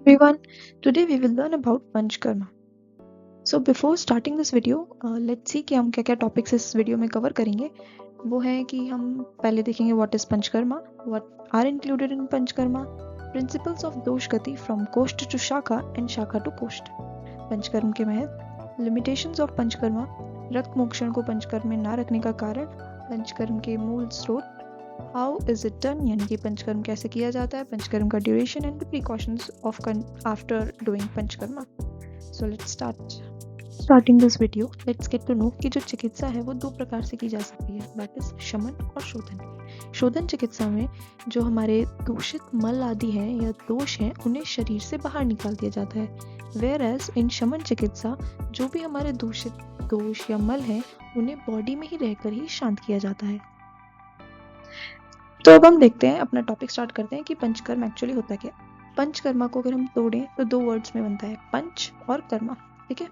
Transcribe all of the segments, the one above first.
Everyone, today we will learn about panchakarma. So before starting this video, let's see कि हम क्या क्या topics इस वीडियो में कवर करेंगे. वो है कि हम पहले देखेंगे what is panchakarma, what are included in panchakarma, principles of dosha gati from कोष्ठ टू शाखा एंड शाखा टू कोष्ठ, पंचकर्म के महत्व, लिमिटेशंस ऑफ पंचकर्मा, रक्त मोक्षण को पंचकर्म में ना रखने का कारण, पंचकर्म के मूल स्रोत, हाउ इज इट डन यानी कि पंचकर्म कैसे किया जाता है, पंचकर्म का duration and the precautions of after doing panchakarma. So let's starting this video. Let's get to know कि जो चिकित्सा है वो दो प्रकार से की जा सकती है, दैट इज शमन और शोधन. शोधन चिकित्सा में जो हमारे दूषित मल आदि हैं या दोष हैं उन्हें शरीर से बाहर निकाल दिया जाता है, वेयर एज इन शमन चिकित्सा जो भी हमारे दूषित दोष या मल हैं उन्हें बॉडी में ही रहकर ही शांत किया जाता है. तो अब हम देखते हैं, अपना टॉपिक स्टार्ट करते हैं कि पंचकर्म एक्चुअली होता क्या. पंचकर्मा को अगर हम तोड़ें तो दो वर्ड्स में बनता है, पंच और कर्मा. ठीक है,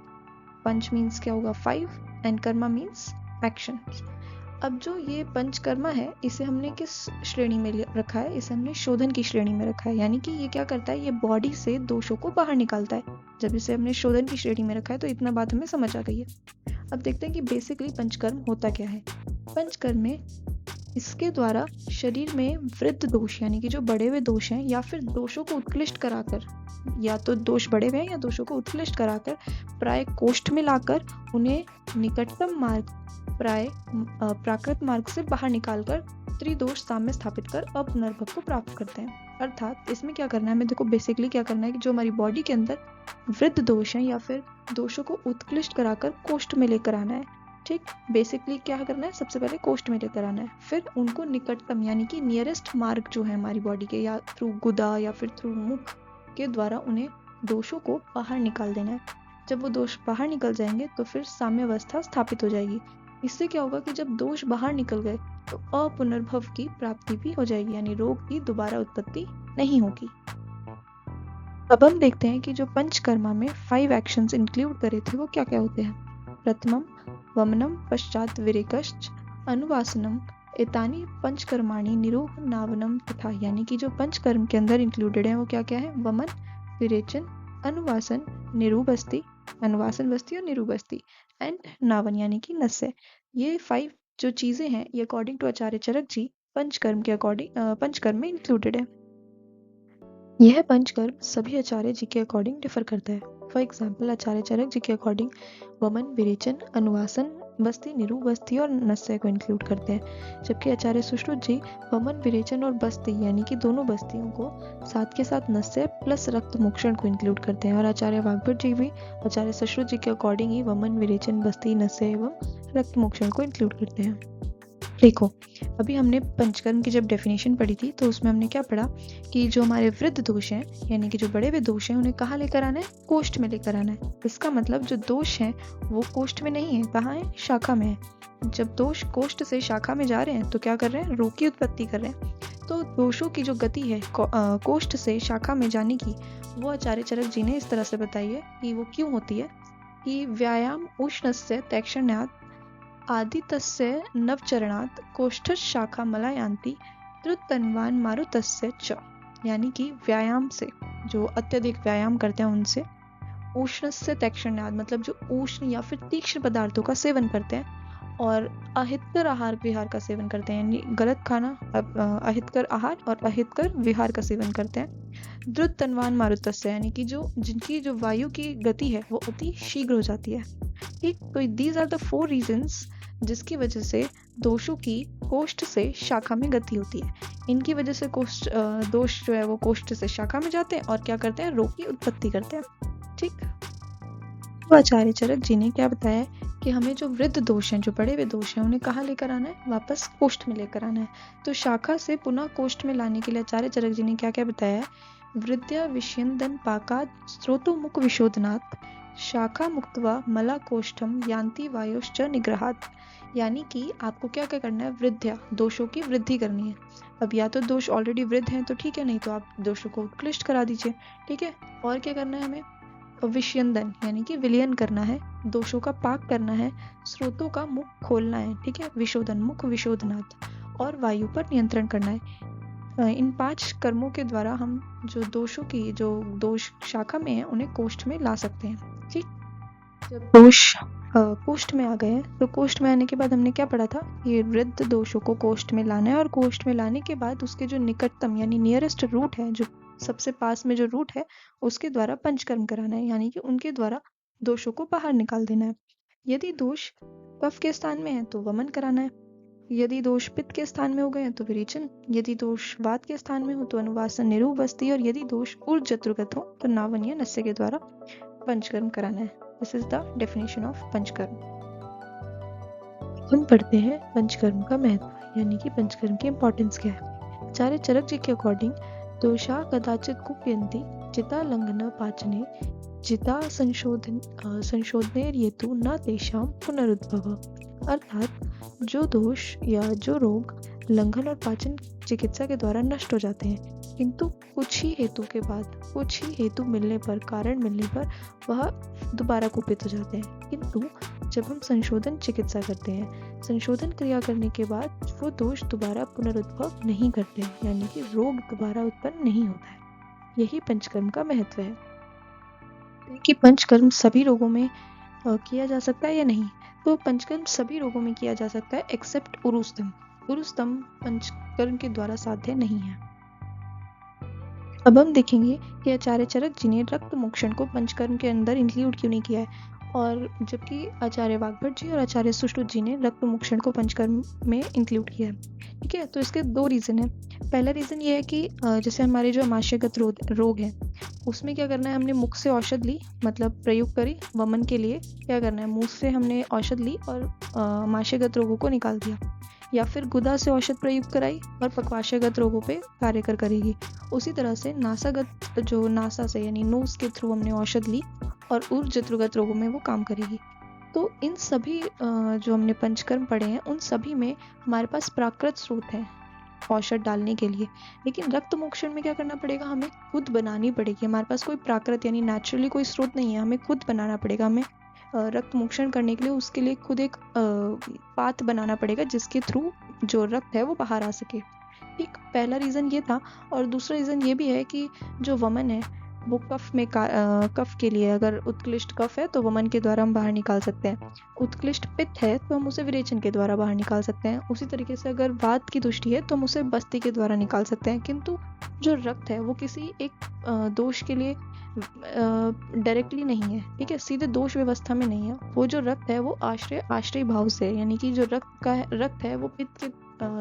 पंच मीन्स क्या होगा 5 एंड कर्मा मीन्स एक्शन. अब जो ये पंचकर्मा है इसे हमने किस श्रेणी में रखा है, इसे हमने शोधन की श्रेणी में रखा है, यानी कि ये क्या करता है, ये बॉडी से दोषों को बाहर निकालता है. जब इसे हमने शोधन की श्रेणी में रखा है तो इतना बात हमें समझ आ गई है. अब देखते हैं कि बेसिकली पंचकर्म होता क्या है. पंचकर्म में इसके द्वारा शरीर में वृद्ध दोष यानी कि जो बड़े हुए दोष हैं या फिर दोषों को उत्कृष्ट कराकर, या तो दोष बड़े हुए हैं या दोषों को उत्कृष्ट कराकर प्राय कोष्ठ में लाकर उन्हें निकटतम मार्ग प्राय प्राकृत मार्ग से बाहर निकालकर त्रिदोष साम्य स्थापित कर अपनर्भव को प्राप्त करते हैं. अर्थात इसमें क्या करना है, हमें देखो बेसिकली क्या करना है कि जो हमारी बॉडी के अंदर वृद्ध दोष हैं या फिर दोषों को उत्कृष्ट कराकर कोष्ठ में लेकर आना है. ठीक, बेसिकली क्या करना है, सबसे पहले कोष्ठ में लेकर आना है, फिर उनको निकटतम यानी कि नियरेस्ट मार्ग जो है हमारी बॉडी के, या थ्रू गुदा या फिर थ्रू मुख के द्वारा उन्हें दोषों को बाहर निकाल देना है. जब वो दोष बाहर निकल जाएंगे तो फिर साम्यावस्था स्थापित हो जाएगी. इससे क्या होगा कि जब दोष बाहर निकल गए तो अपुनर्भव की प्राप्ति भी हो जाएगी, यानी रोग की दोबारा उत्पत्ति नहीं होगी. अब हम देखते हैं कि जो पंचकर्मा में 5 एक्शंस इंक्लूड करे थे वो क्या क्या होते हैं. प्रथमम वमनम, पश्चात विरेकश्च, अनुवासनम, एतानि पंचकर्माणि निरोह नावनम तथा, यानी कि जो पंचकर्म के अंदर इंक्लूडेड है वो क्या क्या है, वमन, विरेचन, अनुवासन, निरूबस्ती, अनुवासन बस्ती और निरूबस्ती, एंड नावन यानी कि नस्य. ये 5 जो चीजें हैं ये अकॉर्डिंग टू आचार्य चरक जी पंचकर्म के पंचकर्म में इंक्लूडेड है. यह पंचकर्म सभी आचार्य जी के अकॉर्डिंग डिफर करता है. फॉर एग्जाम्पल आचार्य चरक जी के अकॉर्डिंग वमन, विरेचन, अनुवासन बस्ती, निरूबस्ती और नस्य को इंक्लूड करते हैं, जबकि आचार्य सुश्रुत जी वमन, विरेचन और बस्ती यानी कि दोनों बस्तियों को साथ के साथ नस्य प्लस रक्त मोक्षण को इंक्लूड करते हैं. और आचार्य वाग्भट जी भी आचार्य सुश्रुत जी के अकॉर्डिंग ही वमन, विरेचन, बस्ती, नस्य एवं रक्त मोक्षण को इंक्लूड करते हैं. देखो, अभी हमने पंचकर्म की जब डेफिनेशन पढ़ी थी तो उसमें हमने क्या पढ़ा कि जो हमारे वृद्ध दोष हैं यानी कि जो बड़े हुए दोष हैं उन्हें कहाँ लेकर आना है, कोष्ठ में लेकर आना है. इसका मतलब जो दोष हैं वो कोष्ठ में नहीं है, कहाँ है, शाखा में है. जब दोष कोष्ठ से शाखा में जा रहे हैं तो क्या कर रहे हैं, रोग की उत्पत्ति कर रहे हैं. तो दोषों की जो गति है कोष्ठ से शाखा में जाने की, वो आचार्य चरक जी ने इस तरह से बताई है कि वो क्यों होती है कि व्यायाम उष्णस्य तैक्षण्यात् आदितस्य नवचरणात् कोष्ठस्य शाखा मलायांति त्रुतन्वान मारुतस्य च, यानी कि व्यायाम से, जो अत्यधिक व्यायाम करते हैं उनसे, उष्णस्य तैक्षण्यात् मतलब जो उष्ण या फिर तीक्ष्ण पदार्थों का सेवन करते हैं और अहितकर आहार विहार का सेवन करते हैं, यानी गलत खाना, अहितकर आहार और अहितकर विहार का सेवन करते हैं. द्रुत तन्वान मारुतस्य यानी कि जो जिनकी जो वायु की गति है वो अति शीघ्र हो जाती है. ठीक, तो दीज आर द 4 रीजंस जिसकी वजह से दोषों की कोष्ठ से शाखा में गति होती है. इनकी वजह से दोष जो है वो कोष्ठ से शाखा में जाते हैं और क्या करते हैं, रोग की उत्पत्ति करते हैं. ठीक, तो आचार्य चरक जी ने क्या बताया कि हमें जो वृद्ध दोष हैं, जो बड़े हुए दोष हैं, उन्हें कहाँ लेकर आना है, वापस कोष्ठ में लेकर आना है. तो शाखा से पुनः कोष्ठ में लाने के लिए आचार्य चरक जी ने क्या क्या बताया है, वृद्ध्या विष्यन्दन पाकात् स्रोतो मुख विशोधनात् शाखा मुक्त्वा मला कोष्ठम यान्ति वायोश्च निग्रहात्, यानी कि आपको क्या क्या करना है, वृद्ध्या दोषों की वृद्धि करनी है. अब या तो दोष ऑलरेडी वृद्ध हैं तो ठीक है, नहीं तो आप दोषों को उत्कृष्ट करा दीजिए. ठीक है, और क्या करना है हमें, विष्यन्दन यानी कि विलयन करना है, दोषों का पाक करना है, स्रोतों का मुख खोलना है. ठीक है, विशोधन, मुख विशोधनात्, और वायु पर नियंत्रण करना है. इन 5 कर्मों के द्वारा हम जो दोषों की जो दोष शाखा में है उन्हें कोष्ठ में ला सकते हैं। ठीक, जब दोष कोष्ठ में आ गए हैं तो कोष्ठ में आने के बाद हमने क्या पढ़ा था, ये वृद्ध दोषों को कोष्ठ में लाना है और कोष्ठ में लाने के बाद उसके जो निकटतम यानी नियरेस्ट रूट है, जो सबसे पास में जो रूट है, उसके द्वारा पंचकर्म कराना है, यानी कि उनके द्वारा दोषों को बाहर निकाल देना है। यदि दोष कफ के स्थान में है तो वमन कराना है, यदि दोष पित्त के स्थान में हो गए हैं तो विरेचन, यदि दोष वात के स्थान में हो तो अनुवासन निरूप बस्ती, और यदि दोष ऊर्जत्रुगत हो तो नावन या नस्य के द्वारा पंचकर्म कराना है। This is the definition of panchakarma. हम पढ़ते हैं पंचकर्म का महत्व, यानी कि पंचकर्म की इंपॉर्टेंस क्या है। आचार्य चरक जी के अकॉर्डिंग दोषा कदाचित कुप्यन्ति चिता लंघन पाचने चिता संशोधने हेतु न तेषां पुनरुद्भव। अर्थात जो दोष या जो रोग लंघन और पाचन चिकित्सा के द्वारा नष्ट हो जाते हैं, किंतु कुछ ही हेतु मिलने पर, कारण मिलने पर वह दोबारा कुपित हो जाते हैं। किंतु जब हम संशोधन चिकित्सा करते हैं, संशोधन क्रिया करने के बाद वो दोष दोबारा पुनरुद्भव नहीं करते, यानी कि रोग दोबारा उत्पन्न नहीं होता है। यही पंचकर्म का महत्व है। कि पंचकर्म सभी रोगों में किया जा सकता है या नहीं, तो पंचकर्म सभी रोगों में किया जा सकता है एक्सेप्ट उरुस्तम। उरुस्तम पंचकर्म के द्वारा साध्य नहीं है। अब हम देखेंगे कि आचार्य चरक जी ने रक्त मोक्षण को पंचकर्म के अंदर इंक्लूड क्यों नहीं किया है, और जबकि आचार्य वाग्भट जी और आचार्य सुश्रुत जी ने रक्त मोक्षण को पंचकर्म में इंक्लूड किया है। ठीक है, तो इसके 2 रीजन है। पहला रीजन ये है कि जैसे हमारे जो आमाशयगत रोग है, उसमें क्या करना है, हमने मुख से औषध ली, मतलब प्रयोग करी वमन के लिए, क्या करना है, मुंह से हमने औषध ली और आमाशयगत रोगों को निकाल दिया, या फिर गुदा से औषध प्रयुक्त कराई और पक्वाशयगत रोगों पे कार्य करेगी। उसी तरह से नासागत, जो नासा से यानी नोज के थ्रू हमने औषध ली और ऊर्जत्रुगत रोगों में वो काम करेगी। तो इन सभी जो हमने पंचकर्म पढ़े हैं, उन सभी में हमारे पास प्राकृत स्रोत है औषध डालने के लिए। लेकिन रक्त मोक्षण में क्या करना पड़ेगा, हमें खुद बनानी पड़ेगी। हमारे पास कोई प्राकृत यानी नेचुरली कोई स्रोत नहीं है, हमें खुद बनाना पड़ेगा। हमें रक्त मोक्षण करने के लिए उसके लिए खुद एक पाथ बनाना पड़ेगा जिसके थ्रू जो रक्त है वो बाहर आ सके। एक पहला रीज़न ये था, और दूसरा रीज़न ये भी है कि जो वमन है वो कफ के लिए, अगर उत्कृष्ट कफ है तो वमन के द्वारा हम बाहर निकाल सकते हैं, उत्कृष्ट पित्त है तो हम उसे विरेचन के द्वारा बाहर निकाल सकते हैं। उसी तरीके से अगर वात की तुष्टि है तो हम उसे बस्ती के द्वारा निकाल सकते हैं। किंतु जो रक्त है वो किसी एक दोष के लिए डायरेक्टली नहीं है, ठीक है, सीधे दोष व्यवस्था में नहीं है। वो जो रक्त है वो आश्रय भाव से, यानी कि जो रक्त है वो पित्त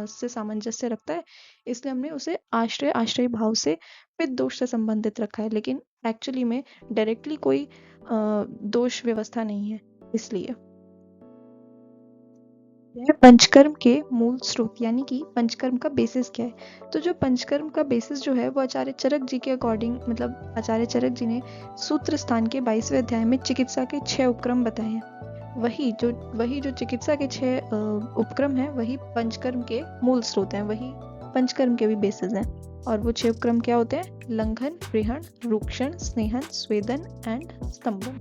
से सामंजस्य रखता है, इसलिए हमने उसे आश्रय भाव से पित्त दोष से संबंधित रखा है। लेकिन एक्चुअली में डायरेक्टली कोई दोष व्यवस्था नहीं है। इसलिए पंचकर्म के मूल स्रोत, यानी कि पंचकर्म का बेसिस क्या है। तो जो पंचकर्म का बेसिस जो है वो आचार्य चरक जी के अकॉर्डिंग, मतलब आचार्य चरक जी ने सूत्र स्थान के 22वें अध्याय में चिकित्सा के 6 उपक्रम बताए हैं। वही जो चिकित्सा के 6 उपक्रम हैं, वही पंचकर्म के मूल स्रोत हैं, वही पंचकर्म के भी बेसिस हैं। और वो 6 उपक्रम क्या होते हैं, लंघन, ग्रहण, रूक्षण, स्नेहन, स्वेदन एंड स्तंभन।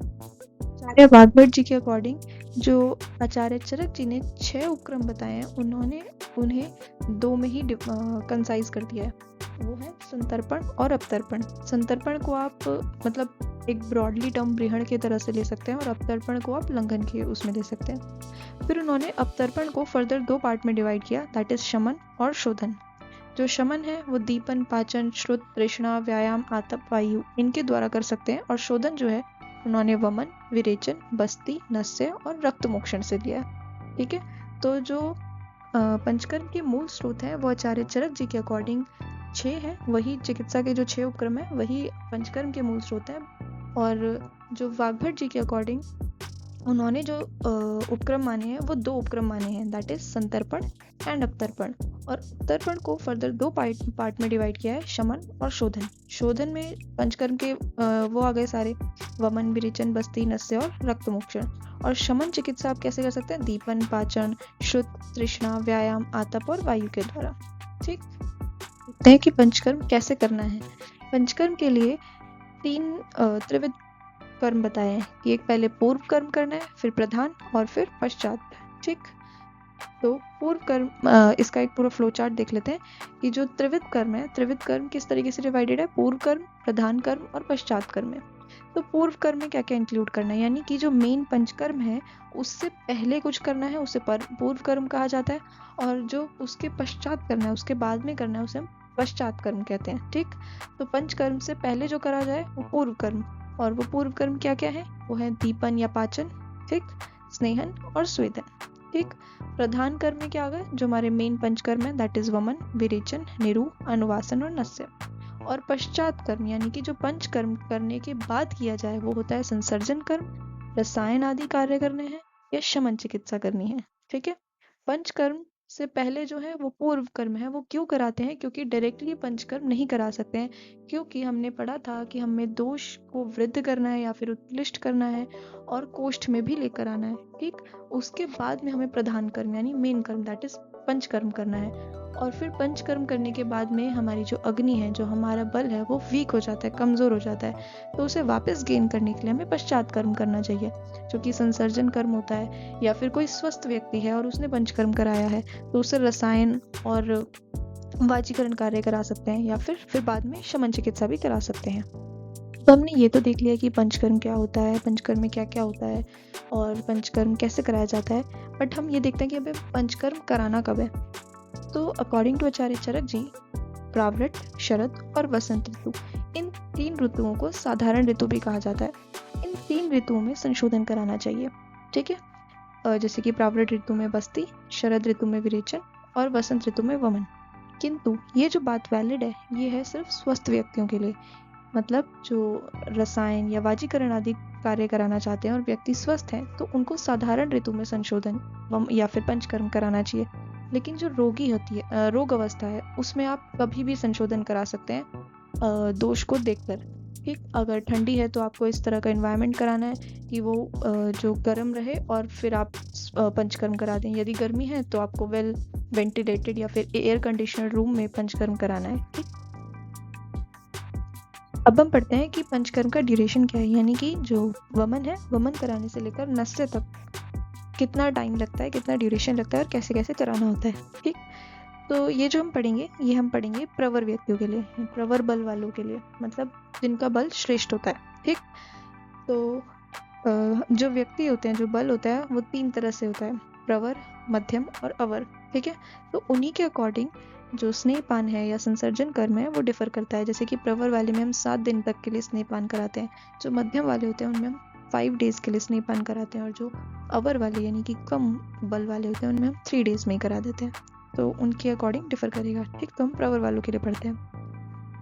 आचार्य वाग्भट जी के अकॉर्डिंग जो आचार्य चरक जी ने 6 उपक्रम बताए हैं, उन्होंने उन्हें 2 में ही कंसाइज कर दिया है। वो है संतर्पण और अवतर्पण। संतर्पण को आप मतलब एक ब्रॉडली टर्म ग्रहण की तरह से ले सकते हैं, और अवतर्पण को आप लंघन के उसमें ले सकते हैं। फिर उन्होंने अवतर्पण को फर्दर 2 पार्ट में डिवाइड किया, दैट इज शमन और शोधन। जो शमन है वो दीपन, पाचन, श्रुत, तृष्णा, व्यायाम, आतप, वायु इनके द्वारा कर सकते हैं, और शोधन जो है उन्होंने वमन, विरेचन, बस्ती, नस्य और रक्त मोक्षण से लिया। ठीक है, तो जो पंचकर्म के मूल स्रोत हैं वो आचार्य चरक जी के अकॉर्डिंग 6 है, वही चिकित्सा के जो 6 उपक्रम है वही पंचकर्म के मूल स्रोत हैं। और जो वाग्भट जी के अकॉर्डिंग उन्होंने जो उपक्रम माने हैं वो 2 उपक्रम माने हैं, दैट इज संतर्पण एंड अवतर्पण। और अवतर्पण को फर्दर 2 पार्ट में डिवाइड किया है, शमन और शोधन। शोधन में पंचकर्म के वो आ गए सारे, वमन, विरेचन, बस्ती, नस्य और रक्त मोक्षण। और शमन चिकित्सा आप कैसे कर सकते हैं, दीपन, पाचन, श्रुत, तृष्णा, व्यायाम, आतप और वायु के द्वारा। ठीक, देखते हैं कि पंचकर्म कैसे करना है। पंचकर्म के लिए 3 त्रिविध कर्म बताए हैं कि एक पहले पूर्व कर्म करना है, फिर प्रधान और फिर पश्चात। ठीक, तो पूर्व कर्म, इसका एक पूरा फ्लो चार्ट देख लेते हैं कि जो त्रिविध कर्म है, त्रिविध कर्म किस तरीके से डिवाइडेड है, पूर्व कर्म, प्रधान कर्म और पश्चात कर्म है। तो पूर्व कर्म में क्या क्या इंक्लूड करना है, यानी कि जो मेन पंचकर्म है उससे पहले कुछ करना है, उसे पूर्व कर्म कहा जाता है, और जो उसके पश्चात करना है, उसके बाद में करना है, उसे हम पश्चात कर्म कहते हैं। ठीक, तो पंचकर्म से पहले जो करा जाए वो पूर्व कर्म, और वो पूर्व कर्म क्या क्या है, वो है दीपन या पाचन, ठीक, स्नेहन और स्वेदन। ठीक, प्रधान कर्म में क्या आ गया, जो हमारे मेन पंचकर्म है, दैट इज वमन, विरेचन, निरु, अनुवासन और नस्य। और पश्चात कर्म यानी कि जो पंचकर्म करने के बाद किया जाए वो होता है संसर्जन कर्म, रसायन आदि कार्य करने हैं या शमन चिकित्सा करनी है। ठीक है, पंचकर्म से पहले जो है वो पूर्व कर्म है। वो क्यों कराते हैं, क्योंकि डायरेक्टली पंचकर्म नहीं करा सकते हैं, क्योंकि हमने पढ़ा था कि हमें दोष को वृद्ध करना है या फिर उत्कृष्ट करना है और कोष्ठ में भी लेकर आना है। ठीक, उसके बाद में हमें प्रधान कर्म यानी मेन कर्म दैट इज पंचकर्म करना है, और फिर पंचकर्म करने के बाद में हमारी जो अग्नि है, जो हमारा बल है, वो वीक हो जाता है, कमजोर हो जाता है, तो उसे वापस गेन करने के लिए हमें पश्चात कर्म करना चाहिए, जो कि संसर्जन कर्म होता है। या फिर कोई स्वस्थ व्यक्ति है और उसने पंचकर्म कराया है तो उसे रसायन और वाजीकरण कार्य करा सकते हैं, या फिर बाद में शमन चिकित्सा भी करा सकते हैं। तो हमने ये तो देख लिया कि पंचकर्म क्या होता है, पंचकर्म में क्या क्या होता है और पंचकर्म कैसे कराया जाता है, बट हम ये देखते हैं कि अभी पंचकर्म कराना कब है। तो अकॉर्डिंग टू आचार्य चरक जी, प्रावृट, शरद और वसंत ऋतु, इन 3 ऋतुओं को साधारण ऋतु भी कहा जाता है। इन 3 ऋतुओं में संशोधन कराना चाहिए। ठीक है, जैसे कि प्रावृट ऋतु में बस्ती, शरद ऋतु में विरेचन और वसंत ऋतु में वमन। किंतु ये जो बात वैलिड है ये है सिर्फ स्वस्थ व्यक्तियों के लिए, मतलब जो रसायन या वाजीकरण आदि कार्य कराना चाहते हैं और व्यक्ति स्वस्थ हैं तो उनको साधारण ऋतु में संशोधन या फिर पंचकर्म कराना चाहिए। लेकिन जो रोगी होती है, रोग अवस्था है, उसमें आप कभी भी संशोधन करा सकते हैं दोष को देखकर। ठीक, अगर ठंडी है तो आपको इस तरह का एनवायरनमेंट कराना है कि वो जो गर्म रहे और फिर आप पंचकर्म करा दें। यदि गर्मी है तो आपको वेल वेंटिलेटेड या फिर एयर कंडीशनर रूम में पंचकर्म कराना है। ठीक, अब हम पढ़ते हैं कि पंचकर्म का ड्यूरेशन क्या है, यानी कि जो वमन है, वमन कराने से लेकर नस्य तक कितना टाइम लगता है, कितना ड्यूरेशन लगता है और कैसे कैसे कराना होता है। ठीक, तो ये जो हम पढ़ेंगे ये हम पढ़ेंगे प्रवर व्यक्तियों के लिए, प्रवर बल वालों के लिए, मतलब जिनका बल श्रेष्ठ होता है। ठीक, तो जो व्यक्ति होते हैं, जो बल होता है वो 3 तरह से होता है, प्रवर, मध्यम और अवर। ठीक है, तो उन्हीं के अकॉर्डिंग जो स्नेहपान है या संसर्जन कर्म है वो डिफर करता है। जैसे कि प्रवर वाले में हम 7 दिन तक के लिए स्नेहपान कराते हैं, जो मध्यम वाले होते हैं उनमें हम 5 डेज के लिए स्नेहपान कराते हैं, और जो अवर वाले यानी कि कम बल वाले होते हैं उनमें हम 3 डेज में ही करा देते हैं। तो उनके अकॉर्डिंग डिफर करेगा। ठीक, तो हम प्रवर वालों के लिए पढ़ते हैं।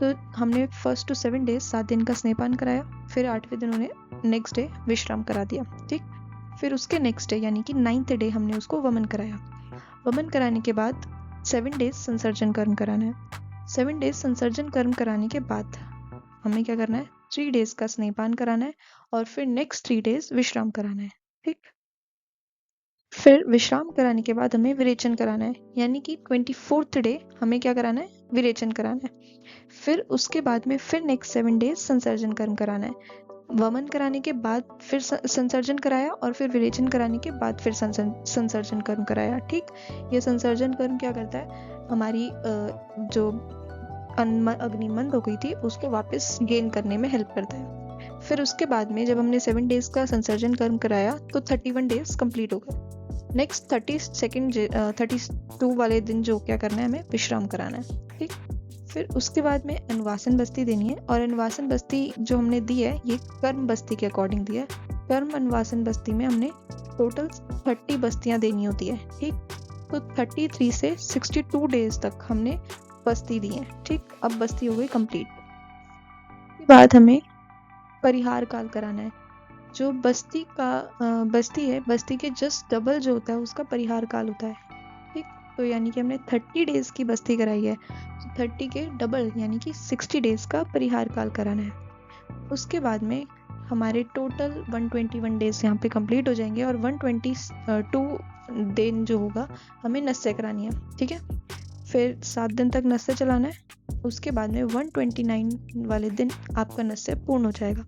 तो हमने 1 to 7 डेज 7 दिन का स्नेहपान कराया, फिर 8वें दिन उन्हें नेक्स्ट डे विश्राम करा दिया। ठीक, फिर उसके नेक्स्ट डे यानी कि 9th डे हमने उसको वमन कराया। वमन कराने के बाद 7 डेज संसर्जन कर्म कराना है। 7 डेज संसर्जन कर्म कराने के बाद हमें क्या करना है, 3 डेज का स्नेहपान कराना है और फिर नेक्स्ट 3 डेज विश्राम कराना है। ठीक, फिर विश्राम कराने के बाद हमें विरेचन कराना है, यानी कि 24th डे हमें क्या कराना है, विरेचन कराना है। फिर उसके बाद में फिर नेक्स्ट 7 डेज संसर्जन कर्म कराना है। वमन कराने के बाद फिर संसर्जन कराया और फिर विरेचन कराने के बाद फिर संसर्जन कर्म कराया। ठीक, ये संसर्जन कर्म क्या करता है, हमारी जो अग्नि मंद हो गई थी उसको वापस गेन करने में हेल्प करता है। फिर उसके बाद में जब हमने 7 डेज का संसर्जन कर्म कराया तो 31 डेज कंप्लीट हो गए। नेक्स्ट 32 वाले दिन जो क्या करना है, हमें विश्राम कराना है। ठीक, फिर उसके बाद में अनुवासन बस्ती देनी है, और अनुवासन बस्ती जो हमने दी है ये कर्म बस्ती के अकॉर्डिंग दी है। कर्म अनुवासन बस्ती में हमने टोटल 30 बस्तियां देनी होती है। ठीक, तो 33 से 62 डेज तक हमने बस्ती दी है। ठीक, अब बस्ती हो गई कंप्लीट। उसके बाद हमें परिहार काल कराना है। जो बस्ती है, बस्ती के जस्ट डबल जो होता है उसका परिहार काल होता है। ठीक, तो यानी कि हमने 30 डेज की बस्ती कराई है, तो 30 के डबल यानी कि 60 डेज का परिहार काल कराना है। उसके बाद में हमारे टोटल 121 डेज यहाँ पे कंप्लीट हो जाएंगे, और 122 दिन जो होगा हमें नस्य करानी है। ठीक है, फिर 7 दिन तक नस्य चलाना है। उसके बाद में 129 वाले दिन आपका नस्य पूर्ण हो जाएगा।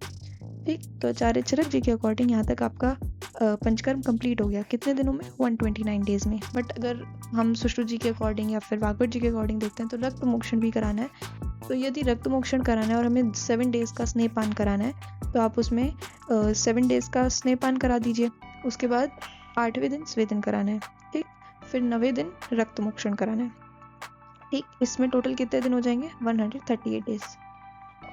ठीक, तो आचार्य चरक जी के अकॉर्डिंग यहाँ तक आपका पंचकर्म कंप्लीट हो गया कितने दिनों में? 129 डेज में। बट अगर हम सुश्रुत जी के अकॉर्डिंग या फिर भागवत जी के अकॉर्डिंग देखते हैं तो रक्त मोक्षण भी कराना है। तो यदि रक्त मोक्षण कराना है और हमें 7 डेज का स्नेहपान कराना है तो आप उसमें 7 डेज का स्नेहपान करा दीजिए। उसके बाद 8वें दिन स्वेदन कराना है, ठीक। फिर 9वें दिन रक्त मोक्षण कराना है, ठीक। इसमें टोटल कितने दिन हो जाएंगे? 138 डेज।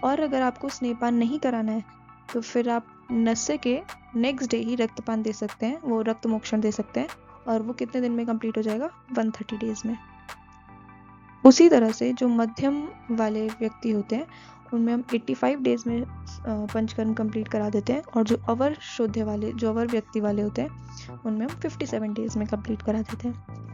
और अगर आपको स्नेहपान नहीं कराना है तो फिर आप नस्य के नेक्स्ट डे ही रक्तपान दे सकते हैं, वो रक्त मोक्षण दे सकते हैं, और वो कितने दिन में कंप्लीट हो जाएगा? 130 डेज में। उसी तरह से जो मध्यम वाले व्यक्ति होते हैं उनमें हम 85 डेज में पंचकर्म कंप्लीट करा देते हैं, और जो अवर शुद्ध वाले, जो अवर व्यक्ति वाले होते हैं उनमें हम 57 डेज में कंप्लीट करा देते हैं।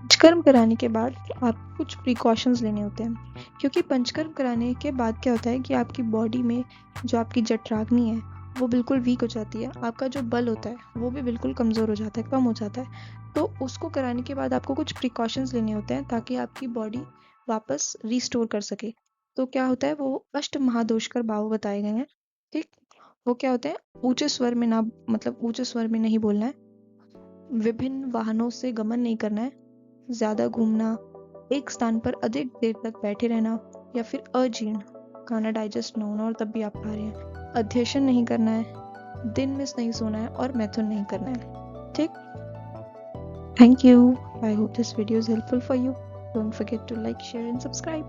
पंचकर्म कराने के बाद आप कुछ प्रिकॉशंस लेने होते हैं, क्योंकि पंचकर्म कराने के बाद क्या होता है कि आपकी बॉडी में जो आपकी जठराग्नि है वो बिल्कुल वीक हो जाती है, आपका जो बल होता है वो भी बिल्कुल कमज़ोर हो जाता है, कम हो जाता है। तो उसको कराने के बाद आपको कुछ प्रिकॉशंस लेने होते हैं ताकि आपकी बॉडी वापस रिस्टोर कर सके। तो क्या होता है, वो अष्ट महादोषकर भाव बताए गए हैं, ठीक। वो क्या होते हैं? ऊंचे स्वर में ना, मतलब ऊंचे स्वर में नहीं बोलना है, विभिन्न वाहनों से गमन नहीं करना है, ज्यादा घूमना, एक स्थान पर अधिक देर तक बैठे रहना, या फिर अजीर्ण, खाना डाइजेस्ट न होना और तब भी आप खा रहे हैं, अध्यशन नहीं करना है, दिन में नहीं सोना है, और मैथुन नहीं करना है, ठीक। Thank you. I hope this video is helpful for you. Don't forget to like, share and subscribe.